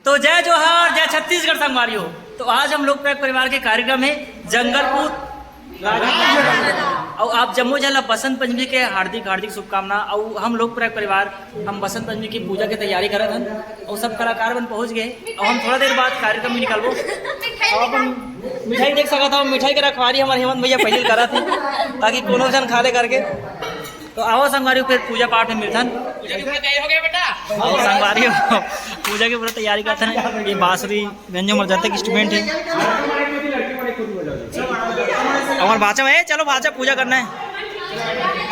तो जय जोहार, जय छत्तीसगढ़ संगवारियों। तो आज हम लोग प्रयाग परिवार के कार्यक्रम है जंगलपुर और आप जम्मू जिला बसंत पंचमी के हार्दिक हार्दिक शुभकामना। और हम लोग प्रयाग परिवार हम बसंत पंचमी की पूजा की तैयारी करत हन और सब कलाकार बन पहुंच गए और हम थोड़ा देर बाद कार्यक्रम में निकलबो। और अपन मिठाई देख सकता हूँ, मिठाई के रखवारी हमारे हेमंत भैया पहले करा थी ताकि कोनो जन खा ले करके। तो आओ संगवारी फिर पूजा पाठ में मिलथन। और संगवारी पूजा की पूरा तैयारी करते हैं। ये बांसुरी व्यंजन मर्जाते स्टूडेंट है हमारे भाषा में। चलो भाषा पूजा करना है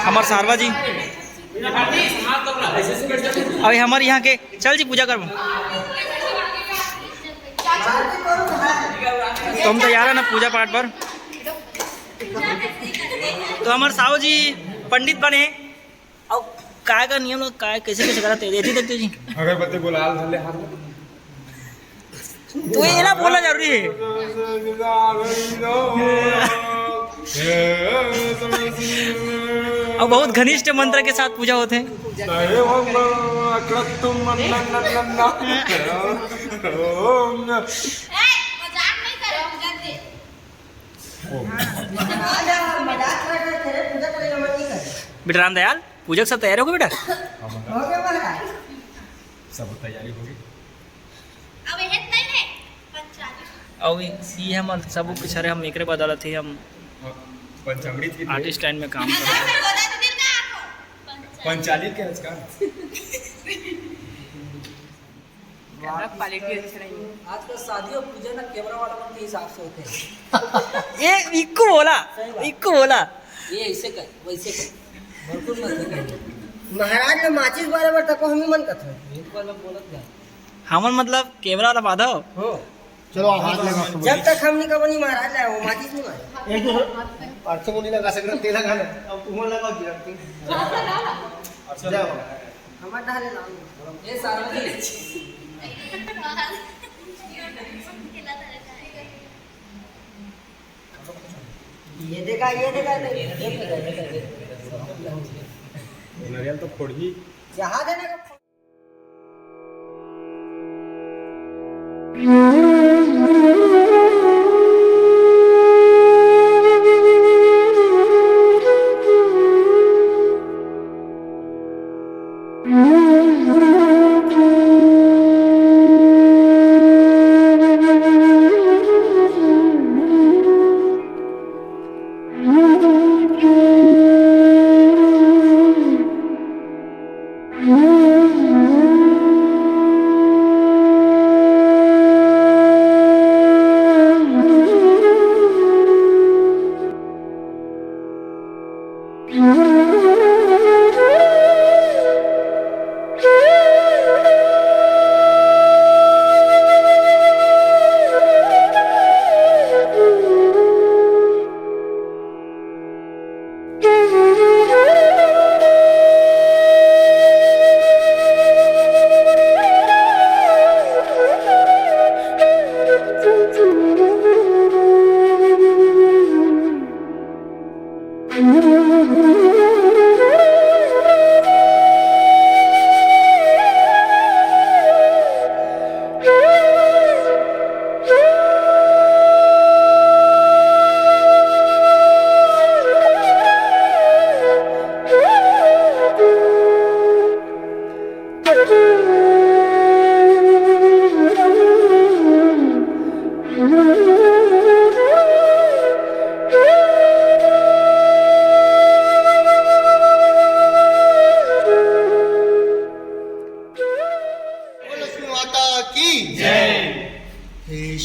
हमारे सारवा जी। अभी हमारे यहाँ के चल जी पूजा कर। तो हम तैयार है ना पूजा पाठ पर। तो हमारे साहू जी पंडित बने और काय का नियम काय कैसे कैसे कराते हैं देखते जी। अगरबत्ती गुलाल धले हाथ में तो ये ना बोलना जरूरी है। और बहुत घनिष्ठ मंत्र के साथ पूजा होते हैं। बेटा राम दयाल पूजा सब तैयार हो गए बेटा? सब तैयारी होगी। और ये हम सब कुछ हम एक बदौलत ही हम आर्टिस्ट लाइन में काम कर पंचालित के इसका आजकल शादियों पूजा ना कैमरा वाला के हिसाब से होते हैं। ये इक्को बोला ये ऐसे कर वैसे कर बिल्कुल मत। महाराज ने माचिस बारे में तक हम ही मन करते हैं एक बार में बोलत गए हमन मतलब कैमरा वाला बाधा हो। चलो हाथ लगा जब तक हम नहीं कबनी महाराज लाए वो माचिस नहीं मारे एक दो अर्थ को नहीं लगा सकते तेल लगा अब उमर लगाओ गिरती अच्छा जाओ हमार डाले लाओ ये सारा ये देखा नारियल तो फोड़ ही जहाँ देने का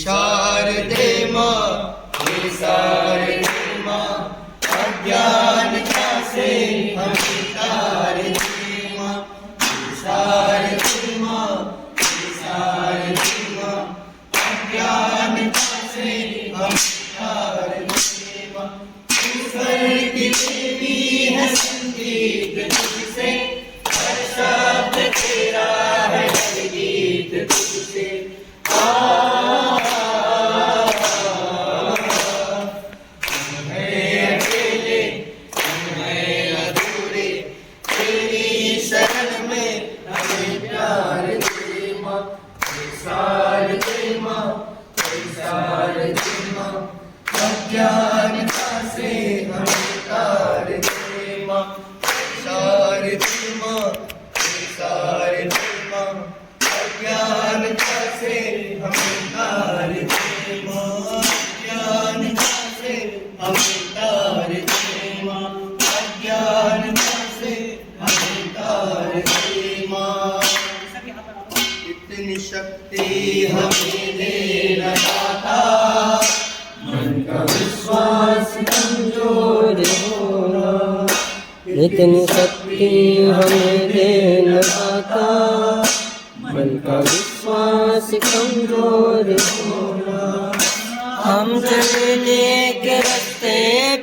शारदे माँ अज्ञान से हम तार दे माँ शारदे माँ अज्ञान से हम तार दे माँ ईश्वर की देवी है संगीत तुझसे हर शब्द तेरा है हर गीत तुझसे शरण में हमें प्यार दे माँ। दे माँ, विसार दे माँ, अज्ञानता से हमें तार दे माँ, विसार दे माँ, विसार दे माँ, अज्ञानता से हमें तार दे माँ, अज्ञानता से हमें तार दे माँ, अज्ञानता से हमें तार दे माँ। इतनी शक्ति हमें दे न दाता, मन का विश्वास कमजोर होना, इतनी शक्ति हमें दे न दाता, मन का विश्वास कमजोर होना। हम चलने के रास्ते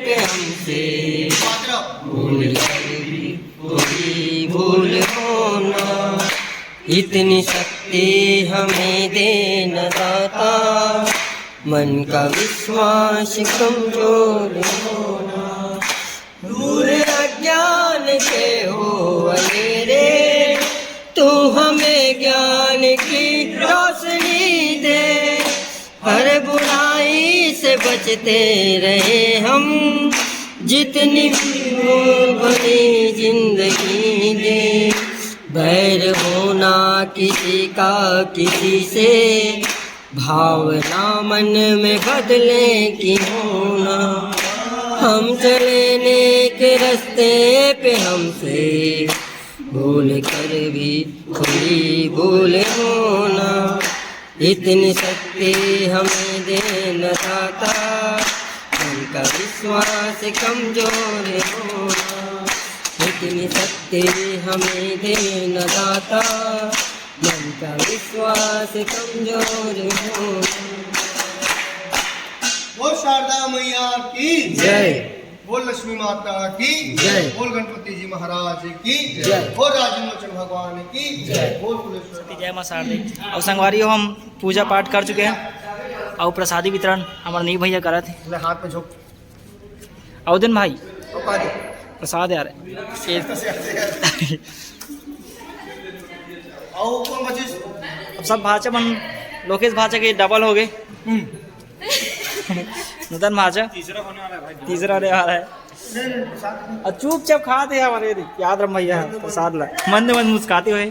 पे हमसे भूल कर भी कोई भूल होना, इतनी शक्ति हमें दे न दाता, मन का विश्वास कमजोर होना। दूर अज्ञान के हो अंधेरे, तू हमें ज्ञान की रोशनी दे, हर बुराई से बचते रहे हम, जितनी भी हो बड़ी जिंदगी दे। बैर होना किसी का किसी से, भावना मन में बदले की होना। हम चलने के रास्ते पे हमसे भूल कर भी कोई भूल होना, इतनी शक्ति हमें दे न दाता, उनका विश्वास कमजोर होना, इतनी शक्ति हमें दे न दाता, मन का विश्वास कमजोर होना। बोल शारदा मैया की जय, बोल लक्ष्मी माता की जय, बोल गणपति जी महाराज की जय, बोल राजमोचन भगवान की जय, बोल कुलेश्वर जय माँ शारदे। और संगवारियों हम पूजा पाठ कर चुके हैं और प्रसादी वितरण हमारे नीव भैया करा थे। ले हाथ में झोंक अवदिन भाई और पा दे। प्रसाद यार आओ कौन बचिस अब सब भाषा मन लोकेश भाषा के डबल हो गए। नूतन भाषा तीसरा होने वाला है। और चुपचाप खाते हैं हमारे याद रम भैया प्रसाद ला मंद मंद मुस्काते हुए।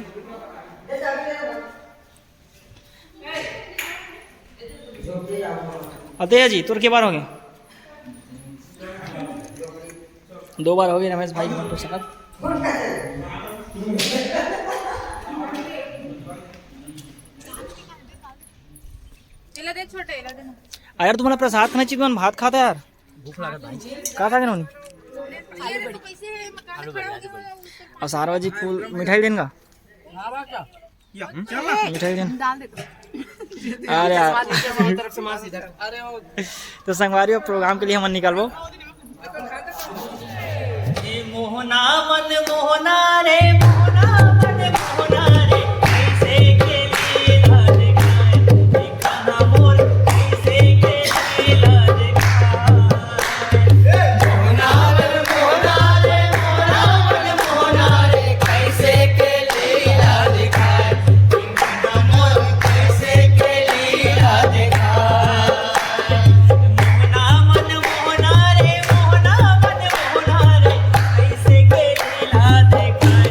अतः जी तुर के बार हो गए, 2 बार हो गए रमेश भाई प्रसाद। यार तुम्हारा प्रसाद खाना चाहिए, भात खाता यार, भूख लगा भाई का था नहीं। और सारा जी फूल मिठाई देगा, मिठाई देना। अरे यार तो संगवारी प्रोग्राम के लिए हम निकालबो। मोहना मन मोहना रे मोहना मन मोहना रे, कैसे के लिए लाज खाए दिखाना मोर, कैसे के लिए लाज खाए। मोहना मन मोहना रे मोहना मन मोहना रे, कैसे के लिए लाज खाए दिखाना मोर, कैसे के लिए लाज खाए। मोहना मन मोहना रे मोहना मन मोहना रे, कैसे के लिए लाज खाए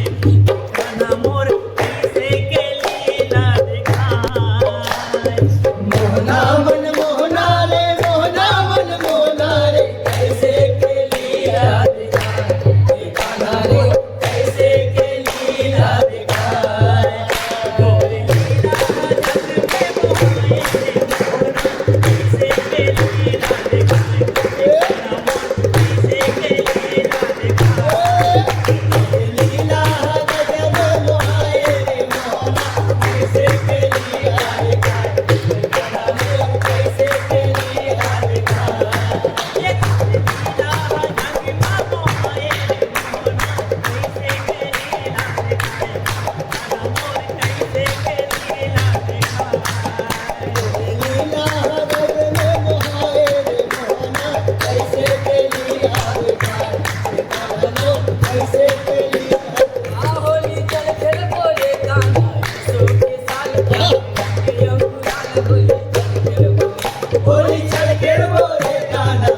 होली चल के बोले गाना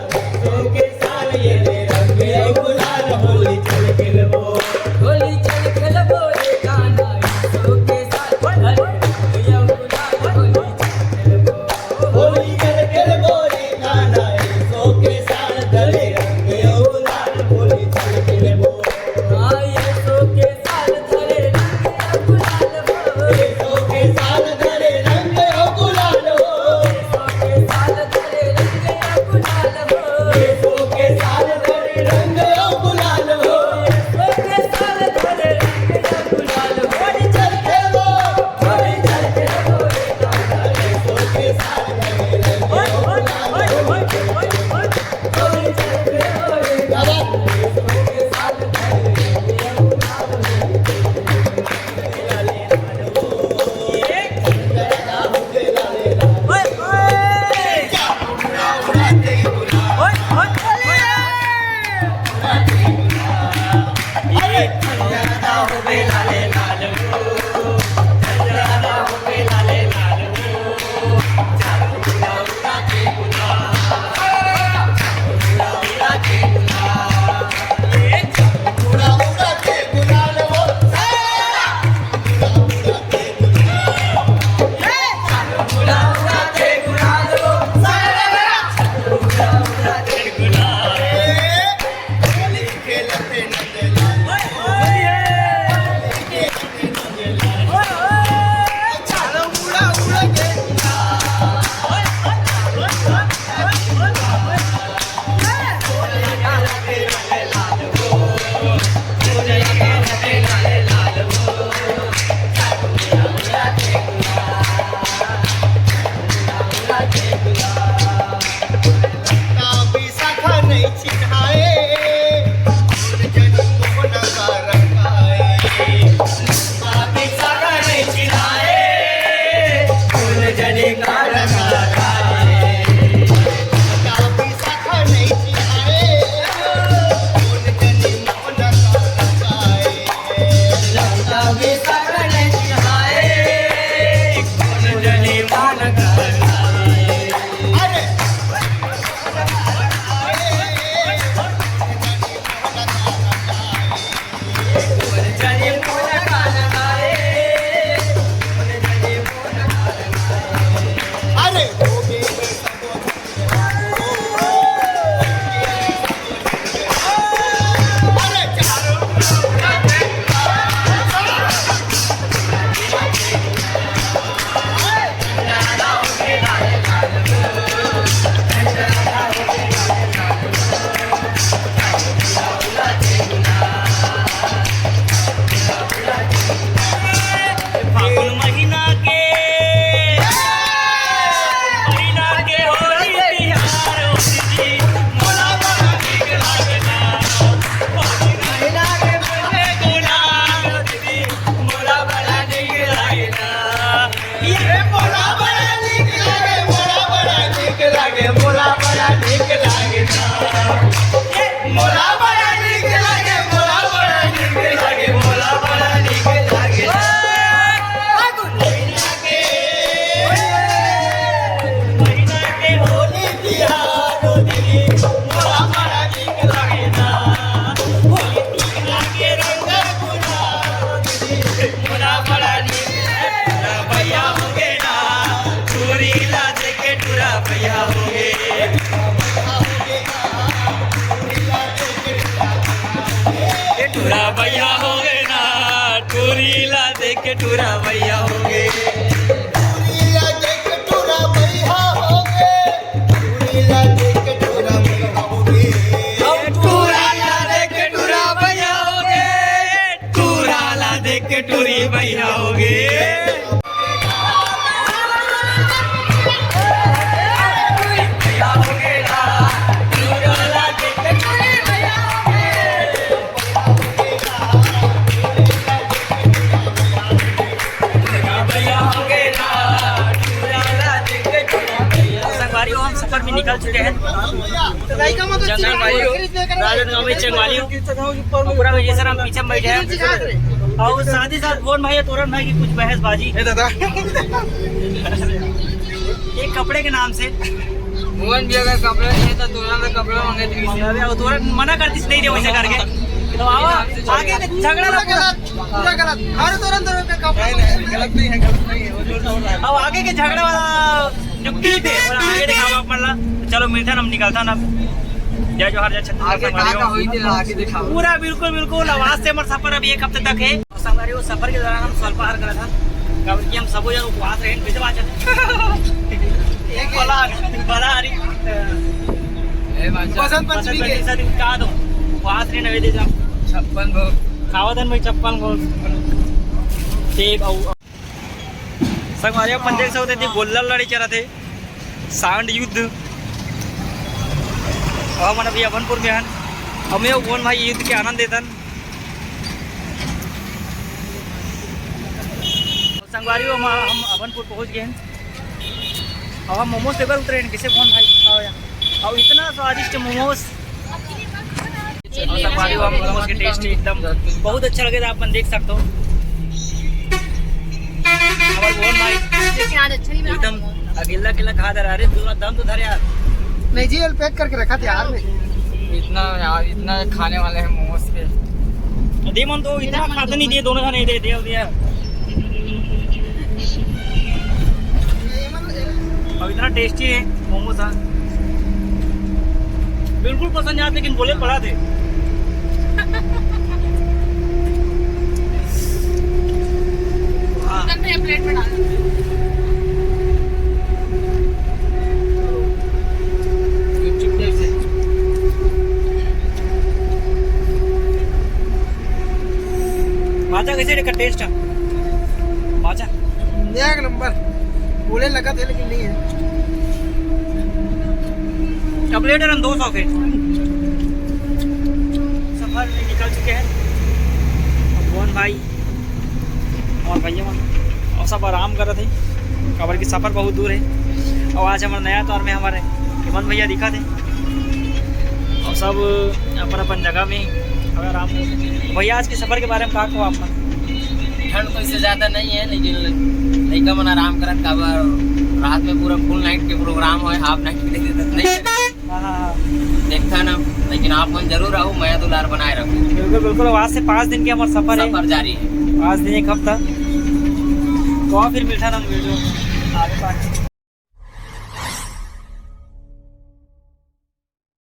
सो के साल ये रंग गुलाल होली चल के होली चल खेल बोले गाना सो के साथ भले या गुलाल होली चल खेल होली चल के बोले गाना सो के साल गले रंग गुलाल होली चल के हाँ ये सो के साथ धरे रंग गुलाल सो के साल गले रंग गुलाल सो के साथ धरे रंग गुलाल सो के साल गले रंग गुलाल सो के साथ धरे रंग गुलाल होली चल के होली चल के बोले गाना सो के साल गले रंग गुलाल होली चल के गाना टूरा भैया हो गए ना टूरी ला देख के टूरा भैया हो गए टूरी भैया हो गए हम सफर में निकल चुके हैं जंगल राजनांदगांव में चंगवाली पूरा वजह हम पीछे में बैठे हैं और साथ ही साथ कौन भाई तोरण भाई की कुछ बहसबाजी कपड़े के नाम से। मोहन भी अगर कपड़ा नहीं था तो ना कपड़ा मांगे थे। तो मना करती नहीं थे वैसे करके। तो आगे झगड़ा लगा पूरा गलत। अरे तुरंत गलत नहीं है। अब आगे के झगड़ा वाला जो की थे और आगे दिखावा पड़ला। चलो मिलता हम निकलता ना। जय जोहार जय आगे कहाँ हुई थी आगे दिखा। पूरा बिल्कुल बिल्कुल आवाज से हमारा सफर अभी 1 हफ्ते तक है। संगवारी वो सफर के दौरान हम स्वल्पाहार करा था कारण कि हम सब जन उपवास रहे भिजवा एक बला हरी बसंत पंचमी के का दो उपवास रहे नवेदे जा 56 भोग खावतन में 56 भोग सेब और संगवारी अपन देख सकते थे गोल्ला लड़ी चला थे सांड युद्ध। और मन अभी अभनपुर में हन हमें कौन भाई युद्ध के आनंद देतन। संगवारी हम अभनपुर पहुंच गए हैं और हम मोमोज लेकर उतरे हैं। किसे कौन भाई और इतना स्वादिष्ट मोमोज। संगवारी हम मोमोज के टेस्ट एकदम बहुत अच्छा लगे था। अपन देख सकते हो हमारे कौन भाई एकदम अकेला अकेला खा दे रहा है। पूरा दम तो धर यार। नहीं जी पैक करके रखा था यार में। इतना यार इतना खाने वाले हैं मोमोज के। दे मन तो इतना खाते नहीं दिए दोनों खाने दे दिया और इतना टेस्टी है मोमोज। हाँ बिल्कुल पसंद यार लेकिन बोले पड़ा थे। प्लेट में डाल बाचा कैसे का टेस्ट है बाचा 1 नंबर। बोले लगा थे लेकिन नहीं है। चॉकलेट रन 200 के सफर में निकल चुके हैं। कौन भाई और भैया और सब आराम कर रहे थे खबर की सफ़र बहुत दूर है। और आज हमारे नया तौर में हमारे हेमंत भैया दिखा थे और सब अपन अपन जगह में अगर आराम भैया आज के सफ़र के बारे में कहा को आप ठंड तो इससे ज़्यादा नहीं है लेकिन लड़का मन आराम करत काबर रात में पूरा फुल नाइट के प्रोग्राम है। हाफ नाइट के नहीं देखता ना लेकिन आप मन जरूर आओ। मैं दुलार बनाए रखूँ। बिल्कुल बिल्कुल। आज से 5 दिन के हमारा सफ़र है। सफर जारी है 5 दिन 1 हफ्ता। तो फिर मिलता ना वीडियो आगे पास।